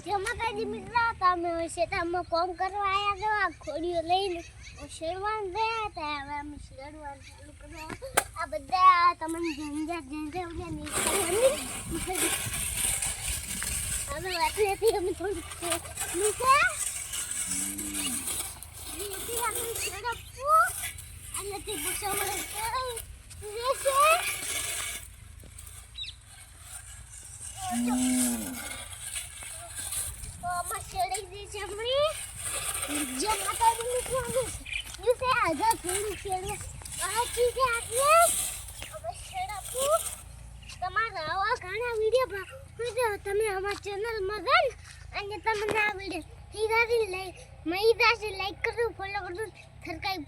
માતાજી મિત્ર તમે શેતામાં કોમ કરવા આવ્યા છો આ ખોડીઓ લઈને શેરવાન ગયા હતા હવે અમે શેરવાન ચાલુ કરવા આ બધા તમને ઝંઝટ નીકળવાની હવે એટલેથી અમે થોડું નીચે આપણે શેરપું અને તે બુસમડે રહેશે जो माता जी निकल जैसे आजा थोड़ी खेल आ चीज आके अब शराबू તમારા આવા ઘણા વિડિયો જો તમે અમારા ચેનલ માં ગન અને તમને આ વિડિયો હીરાથી લાઈક કરો ફોલો કરો સબસ્ક્રાઇબ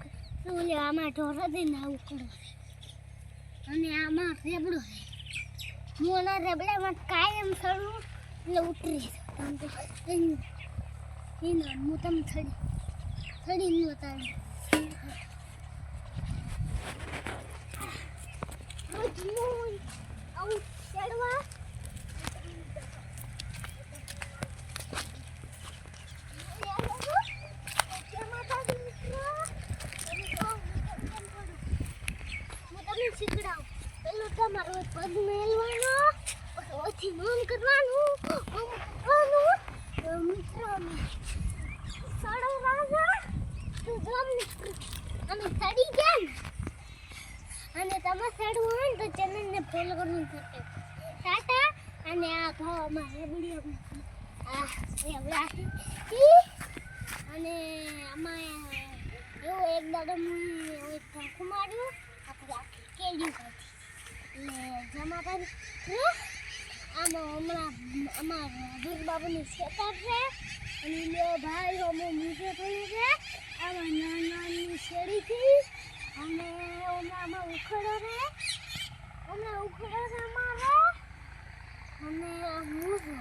કરો લે આમાં ઢોરા દે ના ઉકળો અને આમાં રેબડો મોના રેબડામાં કાયમ સળું એટલે ઉતરી ઈના મોતમ થડી નો તાળી રોજનું આઉ ચડવા શીખડાવ પેલો તમારો પગ મેલવાનો ઓથી મમ કરવાનું મિત્રો સડો રાજા તું જોમ અમે સડી ગયા અને તમે સડવું હોય તો ચેનલને ફોલો કરવું થશે ટાટા અને આ ભાવમાં રેબડીઓ આ રેબડા અને આમાં એવું એક દાડો એક કંકુ માર્યું આપણે આખી કેડી હતી એટલે જમા કરી આમાં હમણાં અમારા દુર્બાબુની શેતાર છે અને બે ભાઈ અમે મૂકે પડ્યું છે આમાં નાની શેરીથી અને આમાં ઉખડો છે અમારે અને આ મૂકો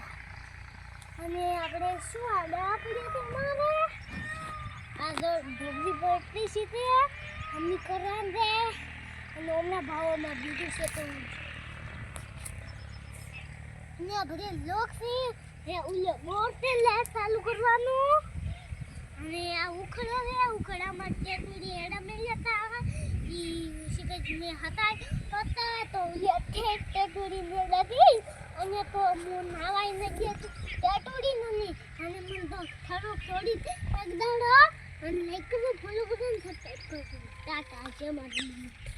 અને આપણે શું આડા પડ્યા તો મારે આ જો ઢોબલી પડતી સીધે અમી કરાન દે અને ઓમના ભાવોમાં બીજું છે તો ને આપણે લોક છે એ ઉલે મોટે લે ચાલુ કરવાનું અને આ ઉખડો છે ઉખડામાં ટેટુડી એડા મેલ્યા ઈ શિકજ મે હતા તો લે ટેટુડી મેલાતી અને તો મો નાવાઈ ન ગયા ટેટુડી નની અને મન તો થોડી એક દાડો અને લાઈક ફોલો કરવાનું સબસ્ક્રાઇબ કરજો ટાટા જય માતા